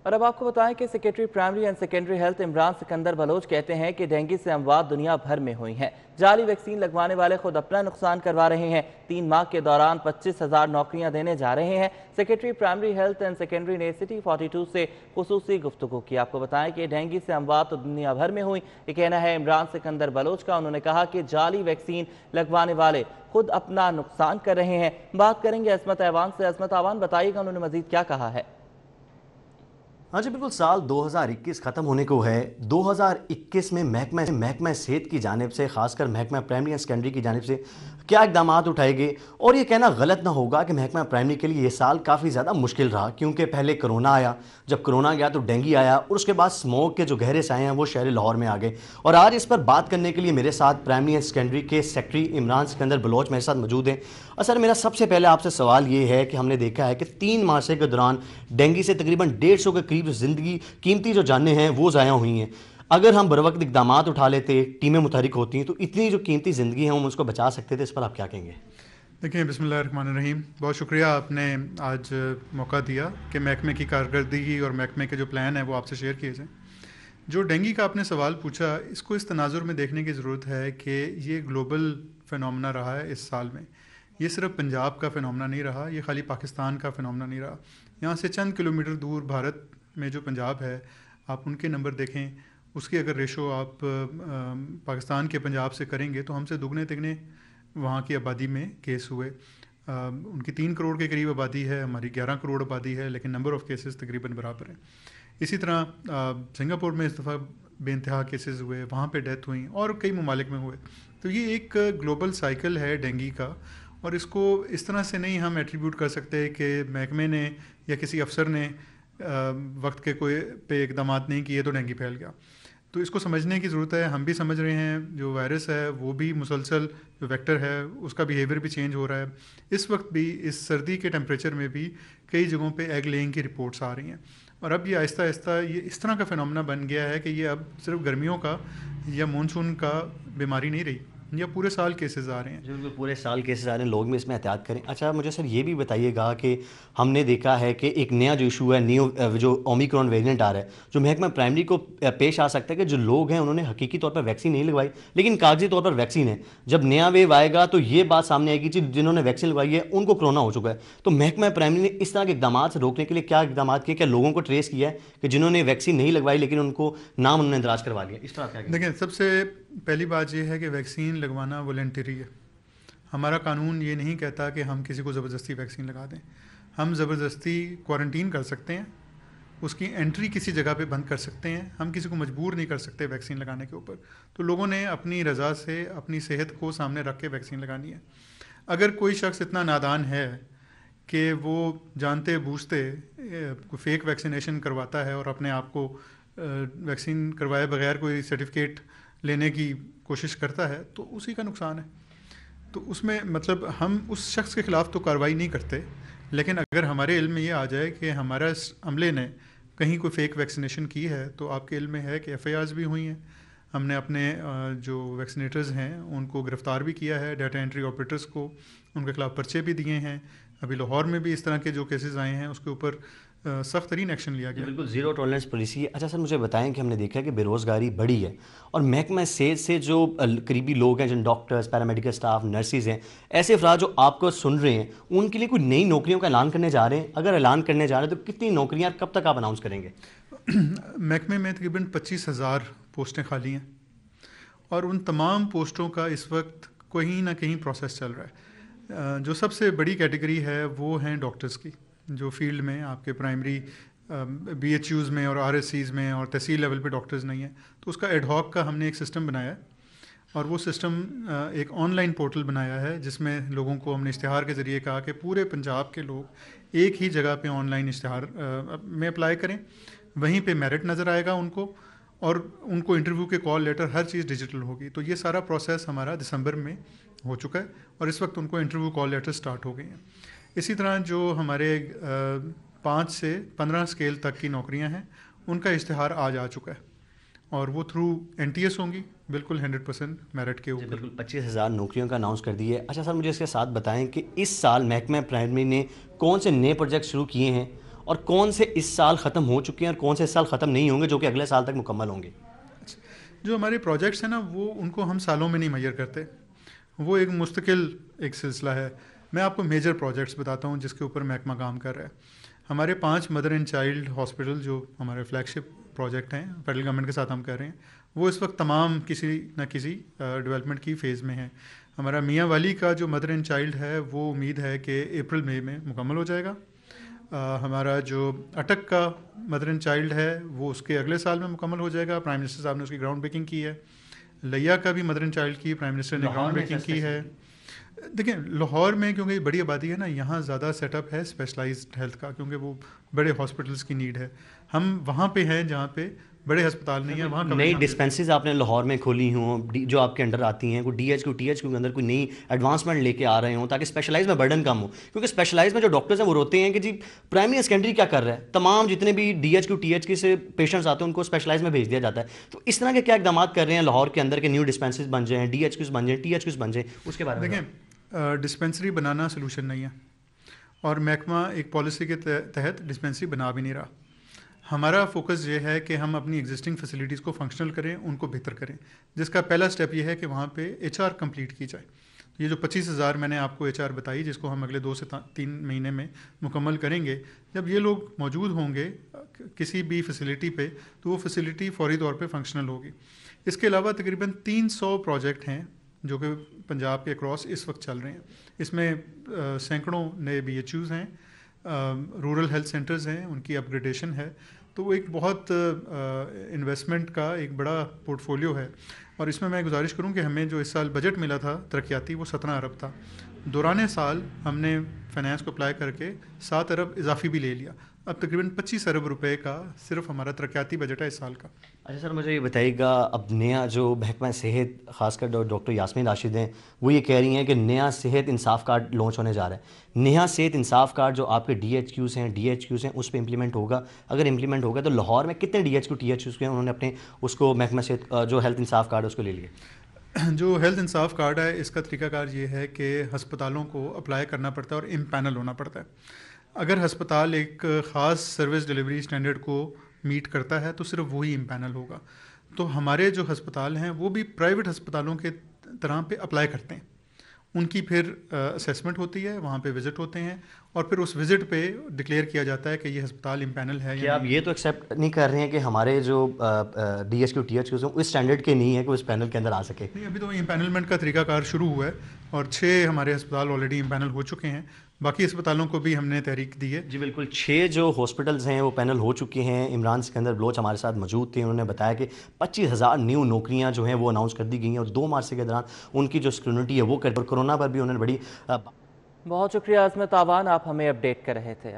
اور اب आपको बताएं कि secretary primary and secondary health Imran Sikandar Baloch कहते हैं कि डेंगू से अमवात दुनिया भर में हुई हैं। जाली वैक्सीन लगवाने वाले खुद अपना नुकसान करवा रहे हैं। 3 माह के दौरान 25,000 नौकरियां देने जा रहे हैं। Secretary primary health and secondary ने सिटी 42 से खुसूसी गुफ्तगू की। आपको बताएं कि डेंगू से अमवात तो दुनिया भर में हुई, ये कहना है इमरान सिकंदर बलोच का। उन्होंने कहा कि जाली वैक्सीन लगवाने वाले खुद अपना नुकसान कर रहे हैं। बात करेंगे अजमत ऐवान से। अजमत ऐवान, बताइएगा उन्होंने मजीद क्या कहा है। हाँ जी बिल्कुल, साल 2021 ख़त्म होने को है। 2021 में महकमा सेहत की जानिब से, खासकर महकमा प्राइमरी एंड सेकेंडरी की जानिब से क्या इकदाम उठाए गए। और ये कहना गलत ना होगा कि महकमा प्राइमरी के लिए ये साल काफ़ी ज़्यादा मुश्किल रहा, क्योंकि पहले कोरोना आया, जब कोरोना गया तो डेंगू आया, और उसके बाद स्मोक के जो गहरे साए हैं वो शहर लाहौर में आ गए। और आज इस पर बात करने के लिए मेरे साथ प्राइमरी एंड सेकेंडरी के सेक्रेटरी इमरान सिकंदर बलोच मेरे साथ मौजूद हैं। सर, मेरा सबसे पहले आपसे सवाल ये है कि हमने देखा है कि 3 माह के दौरान डेंगू से तकरीबन 150 के करीब ज़िंदगी, कीमती जो जानें हैं वो ज़ाया हुई हैं। अगर हम बर वक्त इकदाम उठा लेते, टीमें मुतहरिक होती हैं, तो इतनी जो कीमती ज़िंदगी है हम उसको बचा सकते थे। इस पर आप क्या कहेंगे? देखिए, बिस्मिल्लाहिर्रहमानिर्रहीम, बहुत शुक्रिया आपने आज मौका दिया कि महकमे की कारकर्दगी और महकमे के जो प्लान है वो आपसे शेयर किए जाएँ। जो डेंगू का आपने सवाल पूछा, इसको इस तनाजुर में देखने की ज़रूरत है कि ये ग्लोबल फिनोमेना रहा है इस साल में। ये सिर्फ पंजाब का फिनोमेना नहीं रहा, ये खाली पाकिस्तान का फिनोमेना नहीं रहा। यहाँ से चंद किलोमीटर दूर भारत में जो पंजाब है, आप उनके नंबर देखें, उसकी अगर रेशो आप पाकिस्तान के पंजाब से करेंगे तो हमसे दुगने तिगने वहाँ की आबादी में केस हुए। उनकी 3 करोड़ के करीब आबादी है, हमारी 11 करोड़ आबादी है, लेकिन नंबर ऑफ़ केसेस तकरीबन बराबर है। इसी तरह सिंगापुर में इस दफ़ा बेइंतहा केसेस हुए, वहाँ पे डेथ हुई, और कई ममालिक में हुए। तो ये एक ग्लोबल साइकिल है डेंगू का, और इसको इस तरह से नहीं हम एट्रीब्यूट कर सकते कि महकमे ने या किसी अफसर ने वक्त के कोई पे इकदाम नहीं किए तो डेंगू फैल गया। तो इसको समझने की ज़रूरत है। हम भी समझ रहे हैं जो वायरस है वो भी मुसलसल, जो वेक्टर है उसका बिहेवियर भी चेंज हो रहा है। इस वक्त भी इस सर्दी के टेम्परेचर में भी कई जगहों पे एग लेइंग की रिपोर्ट्स आ रही हैं, और अब ये आहिस्ता आहिस्ता ये इस तरह का फिनोमेना बन गया है कि ये अब सिर्फ गर्मियों का या मानसून का बीमारी नहीं रही, या पूरे साल केसेस आ रहे हैं। बिल्कुल, पूरे साल केसेस आ रहे हैं, लोग भी इसमें एहतियात करें। अच्छा, मुझे सर ये भी बताइएगा कि हमने देखा है कि एक नया जो इशू है, जो ओमिक्रॉन वेरिएंट आ रहा है, जो महकमा प्राइमरी को पेश आ सकता है कि जो लोग हैं उन्होंने हकीकी तौर पर वैक्सीन नहीं लगवाई लेकिन कागजी तौर पर वैक्सीन है। जब नया वेव आएगा तो ये बात सामने आएगी कि जिन्होंने वैक्सीन लगवाई है उनको कोरोना हो चुका है। तो महकमा प्राइमरी ने इस तरह के इकदाम से रोकने के लिए क्या इकदाम किए? क्या लोगों को ट्रेस किया है कि जिन्होंने वैक्सीन नहीं लगवाई लेकिन उनको नाम उन्होंने दराज करवा लिया? इस तरह क्या? देखिए, सबसे पहली बात यह है कि वैक्सीन लगवाना वॉलंटरी है। हमारा कानून ये नहीं कहता कि हम किसी को ज़बरदस्ती वैक्सीन लगा दें। हम ज़बरदस्ती क्वारंटीन कर सकते हैं, उसकी एंट्री किसी जगह पे बंद कर सकते हैं, हम किसी को मजबूर नहीं कर सकते वैक्सीन लगाने के ऊपर। तो लोगों ने अपनी रज़ा से अपनी सेहत को सामने रख के वैक्सीन लगानी है। अगर कोई शख्स इतना नादान है कि वो जानते बूझते फेक वैक्सीनेशन करवाता है और अपने आप को वैक्सीन करवाए बगैर कोई सर्टिफिकेट लेने की कोशिश करता है, तो उसी का नुकसान है। तो उसमें मतलब हम उस शख्स के ख़िलाफ़ तो कार्रवाई नहीं करते, लेकिन अगर हमारे इल्म में ये आ जाए कि हमारा अमले ने कहीं कोई फेक वैक्सीनेशन की है, तो आपके इल्म में है कि FIRs भी हुई हैं। हमने अपने जो वैक्सीनेटर्स हैं उनको गिरफ़्तार भी किया है, डाटा एंट्री ऑपरेटर्स को उनके ख़िलाफ़ पर्चे भी दिए हैं। अभी लाहौर में भी इस तरह के जो केसेस आए हैं उसके ऊपर सख्त तरीन एक्शन लिया गया। बिल्कुल, ज़ीरो टॉलरेंस पॉलिसी है। अच्छा सर, मुझे बताएं कि हमने देखा है कि बेरोज़गारी बढ़ी है, और महकमा सेहत से जो करीबी लोग हैं, जिन डॉक्टर्स, पैरामेडिकल स्टाफ, नर्सिस हैं, ऐसे अफराद जो आपको सुन रहे हैं, उनके लिए कोई नई नौकरियों का ऐलान करने जा रहे हैं? अगर ऐलान करने जा रहे हैं तो कितनी नौकरियाँ, कब तक आप अनाउंस करेंगे? महकमे में तकरीबन 25,000 पोस्टें खाली हैं, और उन तमाम पोस्टों का इस वक्त कहीं ना कहीं प्रोसेस चल रहा है। जो सबसे बड़ी कैटेगरी है वो हैं डॉक्टर्स की, जो फील्ड में आपके प्राइमरी BHUs में और RSCs में और तहसील लेवल पे डॉक्टर्स नहीं हैं। तो उसका एडहॉक का हमने एक सिस्टम बनाया है, और वो सिस्टम एक ऑनलाइन पोर्टल बनाया है जिसमें लोगों को हमने इश्तिहार के ज़रिए कहा कि पूरे पंजाब के लोग एक ही जगह पे ऑनलाइन इश्तिहार में अप्लाई करें, वहीं पे मेरिट नज़र आएगा उनको, और उनको इंटरव्यू के कॉल लेटर हर चीज़ डिजिटल होगी। तो ये सारा प्रोसेस हमारा दिसंबर में हो चुका है, और इस वक्त उनको इंटरव्यू कॉल लेटर स्टार्ट हो गए हैं। इसी तरह जो हमारे 5 से 15 स्केल तक की नौकरियां हैं, उनका इश्तिहार आज आ चुका है, और वो थ्रू NTS होंगी, बिल्कुल 100% मेरिट के ऊपर। बिल्कुल 25,000 नौकरियों का अनाउंस कर दी है। अच्छा सर, मुझे इसके साथ बताएं कि इस साल महकमा प्राइमरी ने कौन से नए प्रोजेक्ट शुरू किए हैं, اور کون سے اس سال ختم ہو چکے ہیں اور کون سے اس سال ختم نہیں ہوں گے جو کہ اگلے سال تک مکمل ہوں گے؟ جو ہمارے پروجیکٹس ہیں نا وہ ان کو ہم سالوں میں نہیں میئر کرتے، وہ ایک مستقل ایک سلسلہ ہے. میں آپ کو میجر پروجیکٹس بتاتا ہوں جس کے اوپر محکمہ کام کر رہا ہے. ہمارے 5 مدر اینڈ چائلڈ ہاسپٹل جو ہمارے فلیگ شپ پروجیکٹ ہیں فیڈرل گورنمنٹ کے ساتھ ہم کر رہے ہیں، وہ اس وقت تمام کسی نہ کسی ڈیولپمنٹ کی فیز میں ہیں. ہمارا میاں والی کا جو مدر اینڈ چائلڈ ہے وہ امید ہے کہ اپریل مئی میں مکمل ہو جائے گا. ہمارا جو اٹک کا مدر اینڈ چائلڈ ہے وہ اس کے اگلے سال میں مکمل ہو جائے گا. پرائم منسٹر صاحب نے اس کی گراؤنڈ بریکنگ کی ہے. لیا کا بھی مدر اینڈ چائلڈ کی پرائم منسٹر نے گراؤنڈ بریکنگ کی ہے. دیکھیں لاہور میں کیونکہ بڑی آبادی ہے نا، یہاں زیادہ سیٹ اپ ہے اسپیشلائزڈ ہیلتھ کا، کیونکہ وہ بڑے ہاسپٹلس کی نیڈ ہے. ہم وہاں پہ ہیں جہاں پہ بڑے ہسپتال نہیں ہیں. وہاں نئی ڈسپینسریز آپ نے لاہور میں کھولی ہوں جو آپ کے انڈر آتی ہیں، کوئی ڈی ایچ کیو کے اندر کوئی نئی ایڈوانسمنٹ لے کے آ رہے ہوں تاکہ اسپیشلائز میں برڈن کم ہو؟ کیونکہ اسپیشلائز میں جو ڈاکٹرز ہیں وہ روتے ہیں کہ جی پرائمری اور سیکنڈری کیا کر رہا ہے، تمام جتنے بھی D H Q T H کے سے پیشنٹس آتے ہیں ان کو اسپیشلائز میں بھیج دیا جاتا ہے. تو اس طرح کے کیا اقدامات کر رہے ہیں لاہور کے اندر کہ نیو ڈسپینسریز بن جائیں، ڈی ایچ کیوز بن جائیں، ٹی ایچ کیوز بن جائیں؟ اس کے بارے میں دیکھیں، ڈسپینسری بنانا سلوشن نہیں ہے، اور محکمہ ایک پالیسی کے تحت ڈسپینسری بنا بھی نہیں رہا. ہمارا فوکس یہ ہے کہ ہم اپنی ایگزسٹنگ فیسلٹیز کو فنکشنل کریں، ان کو بہتر کریں، جس کا پہلا سٹیپ یہ ہے کہ وہاں پہ ایچ آر کمپلیٹ کی جائے. یہ جو 25,000 میں نے آپ کو ایچ آر بتائی جس کو ہم اگلے 2 سے 3 مہینے میں مکمل کریں گے، جب یہ لوگ موجود ہوں گے کسی بھی فیسلٹی پہ تو وہ فیسلٹی فوری طور پہ فنکشنل ہوگی. اس کے علاوہ تقریباً 300 پروجیکٹ ہیں جو کہ پنجاب کے اکراس اس وقت چل رہے ہیں. اس میں سینکڑوں نئے بی ایچ یوز ہیں، رورل ہیلتھ سینٹرز ہیں، ان کی اپ گریڈیشن ہے. تو وہ ایک بہت انویسٹمنٹ کا ایک بڑا پورٹ فولیو ہے. اور اس میں میں گزارش کروں کہ ہمیں جو اس سال بجٹ ملا تھا ترقیاتی وہ 17 ارب تھا. دوران سال ہم نے فائنانس کو اپلائی کر کے 7 ارب اضافی بھی لے لیا. اب تقریباً 25 ارب روپے کا صرف ہمارا ترقیاتی بجٹ ہے اس سال کا. اچھا سر، مجھے یہ بتائیے گا، اب نیا جو محکمہ صحت خاص کر ڈاکٹر یاسمین راشد ہیں وہ یہ کہہ رہی ہیں کہ نیا صحت انصاف کارڈ لانچ ہونے جا رہا ہے. نیا صحت انصاف کارڈ جو آپ کے ڈی ایچ کیوز ہیں اس پہ امپلیمنٹ ہوگا. اگر امپلیمنٹ ہوگا تو لاہور میں کتنے D H Q T H Qs کے انہوں نے اپنے اس کو محکمہ صحت جو ہیلتھ انصاف کارڈ ہے اس کو لے لیا؟ جو ہیلتھ انصاف کارڈ ہے اس کا طریقہ کار یہ ہے کہ ہسپتالوں کو اپلائی کرنا پڑتا ہے اور امپینل ہونا پڑتا ہے. اگر ہسپتال ایک خاص سروس ڈلیوری اسٹینڈرڈ کو میٹ کرتا ہے تو صرف وہی امپینل ہوگا. تو ہمارے جو ہسپتال ہیں وہ بھی پرائیویٹ ہسپتالوں کے طرح پہ اپلائی کرتے ہیں. ان کی پھر اسیسمنٹ ہوتی ہے، وہاں پہ وزٹ ہوتے ہیں اور پھر اس وزٹ پہ ڈکلیئر کیا جاتا ہے کہ یہ ہسپتال امپینل ہے. کیا آپ یہ تو ایکسیپٹ نہیں کر رہے ہیں کہ ہمارے جو D H Q T H Qs ہیں اس اسٹینڈرڈ کے نہیں ہے کہ اس پینل کے اندر آ سکے؟ نہیں، ابھی تو امپینلمنٹ کا طریقہ کار شروع ہوا ہے اور 6 ہمارے ہسپتال آلریڈی امپینل ہو چکے ہیں. باقی اسپتالوں کو بھی ہم نے تحریک دی ہے. جی بالکل، 6 جو ہاسپٹلز ہیں وہ پینل ہو چکے ہیں. عمران سکندر بلوچ ہمارے ساتھ موجود تھے، انہوں نے بتایا کہ 25,000 نیو نوکریاں جو ہیں وہ اناؤنس کر دی گئی ہیں اور 2 مارچ کے دوران ان کی جو اسکرونٹی ہے وہ کرونا پر بھی انہوں نے بڑی بہت شکریہ عظمت آوان، آپ ہمیں اپڈیٹ کر رہے تھے.